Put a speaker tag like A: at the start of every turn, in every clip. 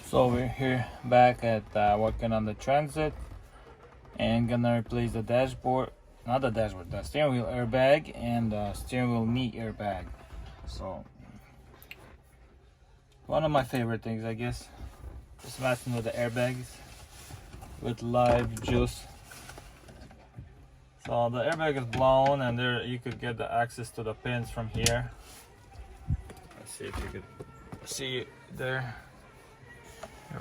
A: So we're here back at working on the Transit and gonna replace the dashboard, not the dashboard, the steering wheel airbag and the steering wheel knee airbag. So one of my favorite things, I guess, just messing with the airbags with live juice. So the airbag is blown and there you could get the access to the pins from here. Let's see if you could see there.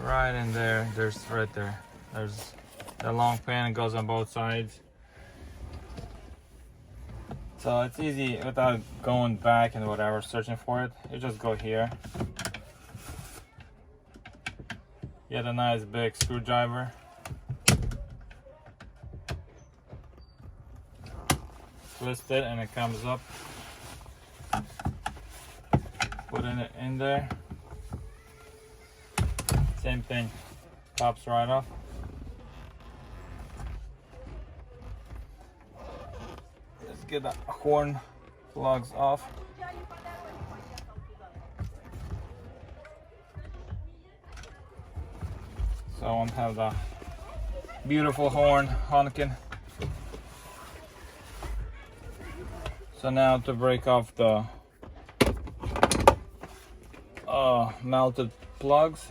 A: Right in there, there's right there. There's the long pin, goes on both sides. So it's easy without going back and whatever, searching for it. You just go here. Get a nice big screwdriver. Twist it and it comes up. Putting it in there. Same thing, pops right off. Let's get the horn plugs off. So I won't have the beautiful horn honking. So now to break off the melted plugs,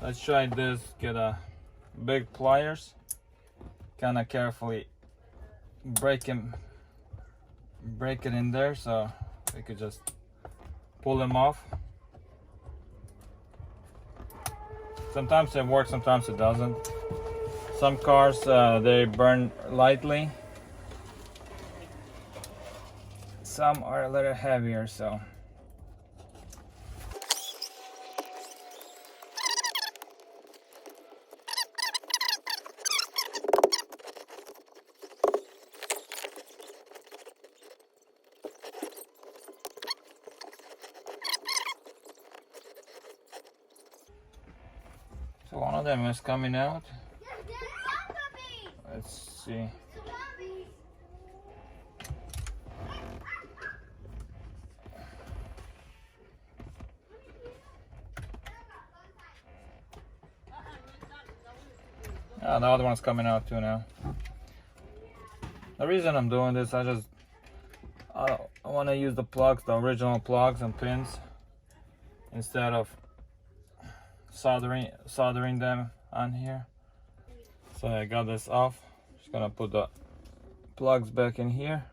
A: let's try this. Get a big pliers, kind of carefully break it in there so we could just pull them off. Sometimes it works, sometimes it doesn't. Some cars they burn lightly, some are a little heavier, so one of them is coming out. Let's see. The other one's coming out too now. The reason I'm doing this, I want to use the plugs, the original plugs and pins, instead of soldering them on here. So I got this off. Just gonna put the plugs back in here.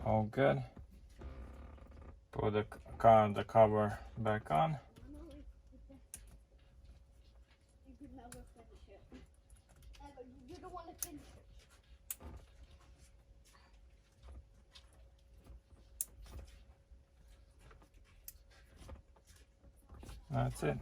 A: All good. Put the cover back on. That's it.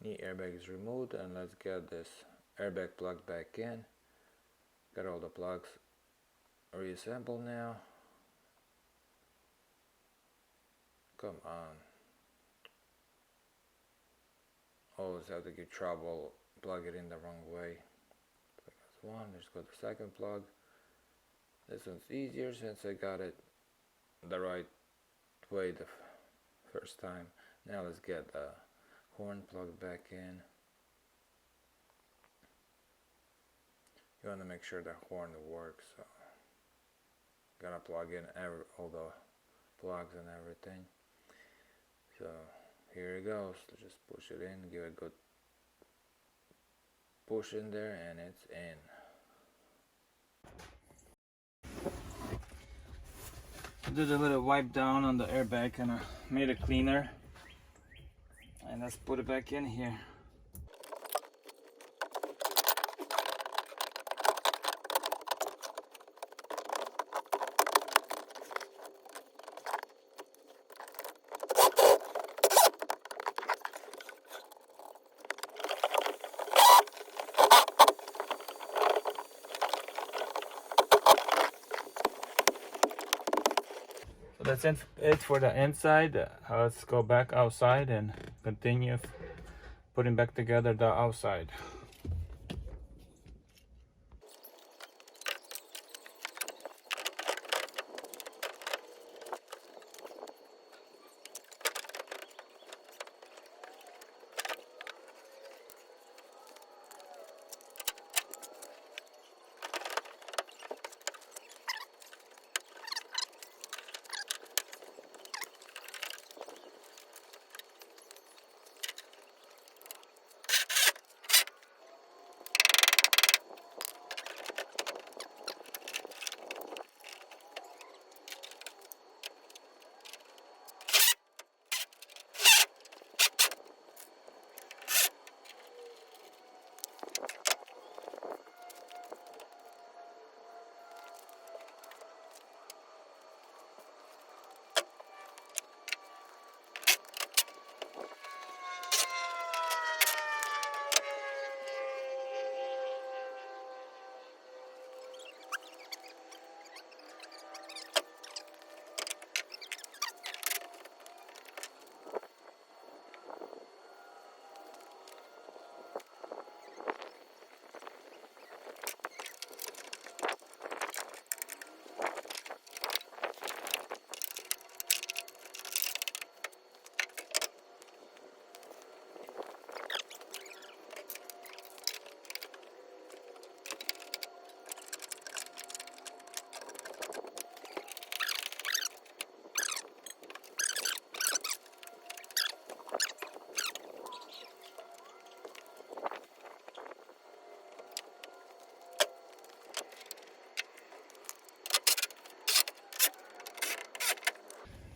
A: Knee airbag is removed, and let's get this airbag plug back in. Got all the plugs reassembled now. Come on. always have to give trouble, plug it in the wrong way. So that's one. Let's go to the second plug. This one's easier since I got it the right way the first time. Now let's get the horn plug back in. You want to make sure the horn works. So gonna plug in all the plugs and everything. So here it goes. Let's just push it in, give it a good push in there, and it's in. I did a little wipe down on the airbag and I made it cleaner. And let's put it back in here. So that's it for the inside. Let's go back outside and continue putting back together the outside.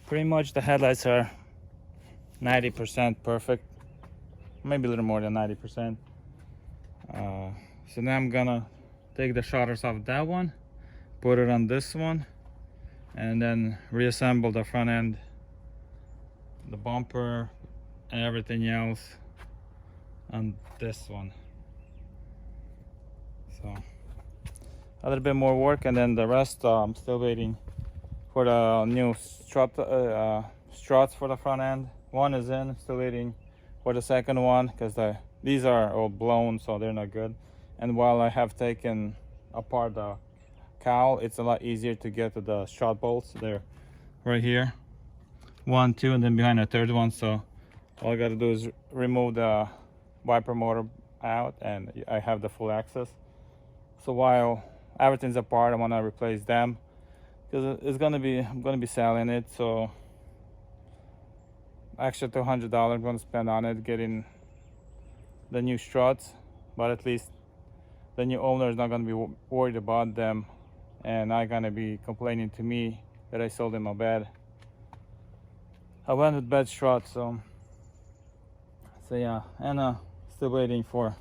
A: Pretty much the headlights are 90% perfect, maybe a little more than 90%. So now I'm gonna take the shutters off that one, put it on this one, and then reassemble the front end, the bumper, and everything else on this one. So a little bit more work, and then the rest I'm still waiting for the new struts for the front end. One is in, still waiting for the second one because these are all blown, so they're not good. And while I have taken apart the cowl, it's a lot easier to get to the strut bolts. They're right here, 1, 2, and then behind the third one. So all I got to do is remove the wiper motor out, and I have the full access. So while everything's apart, I want to replace them because I'm gonna be selling it. So extra $200 I'm gonna spend on it, getting the new struts, but at least the new owner is not gonna be worried about them and not gonna be complaining to me that I sold him a bad. I went with bad struts, so yeah. And still waiting for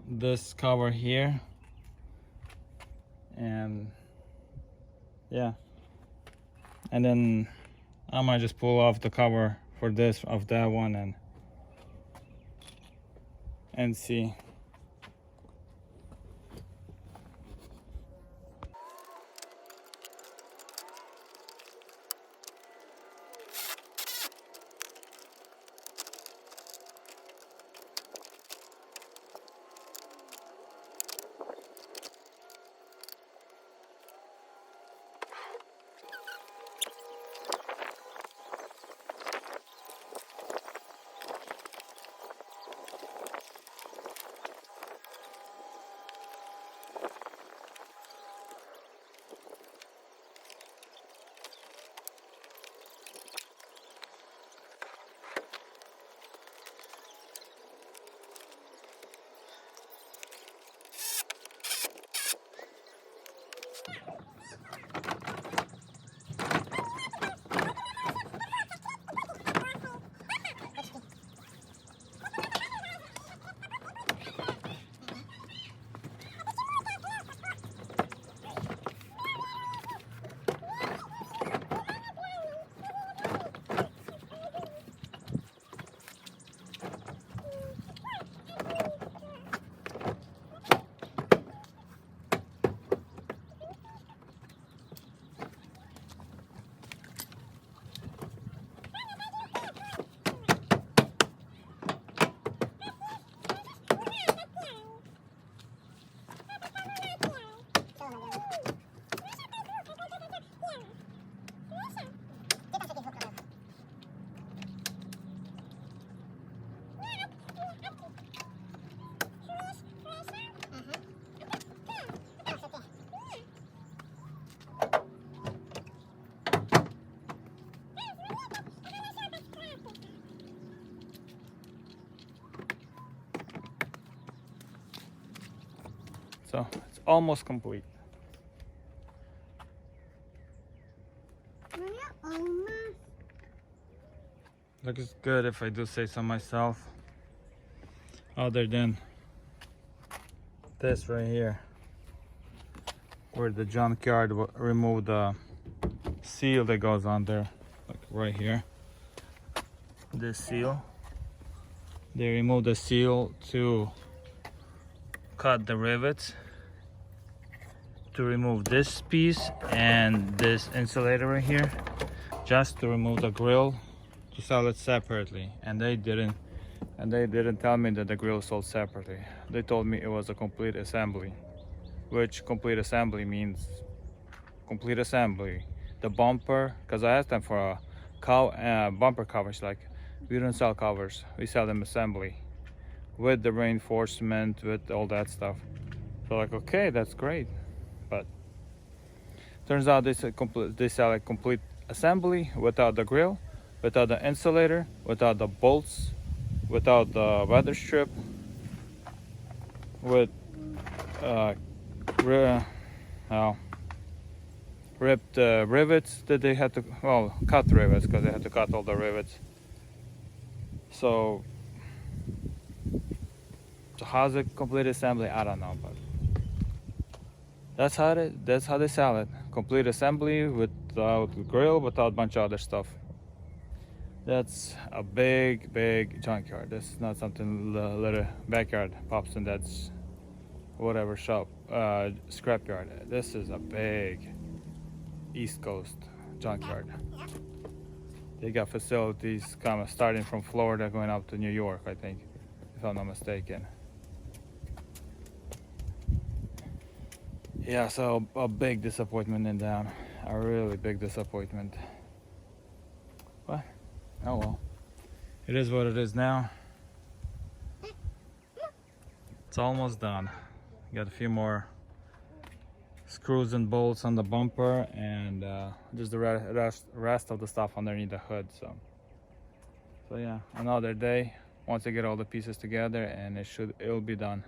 A: this cover here, and yeah, and then I might just pull off the cover for this of that one and see. So it's almost complete. Looks good if I do say so myself. Other than this right here, where the junkyard removed the seal that goes on there, like right here. This seal. They removed the seal to cut the rivets, to remove this piece and this insulator right here, just to remove the grill to sell it separately. And they didn't tell me that the grill sold separately. They told me it was a complete assembly, which complete assembly means complete assembly. The bumper, because I asked them for a bumper covers, like, we don't sell covers, we sell them assembly with the reinforcement, with all that stuff. So like, okay, that's great. But turns out they sell a complete assembly without the grill, without the insulator, without the bolts, without the weather strip, with ripped rivets that they had to, well, cut rivets, because they had to cut all the rivets. So how's it complete assembly? I don't know, but that's how they sell it. Complete assembly without grill, without a bunch of other stuff. That's a big junkyard. That's not something little backyard pops in. That's whatever shop, scrapyard. This is a big East Coast junkyard. They got facilities kind of starting from Florida going up to New York, I think, if I'm not mistaken. Yeah, so a big disappointment in them. A really big disappointment. What? Oh well. It is what it is now. It's almost done. Got a few more screws and bolts on the bumper, and just the rest of the stuff underneath the hood. So yeah, another day. Once I get all the pieces together, and it'll be done.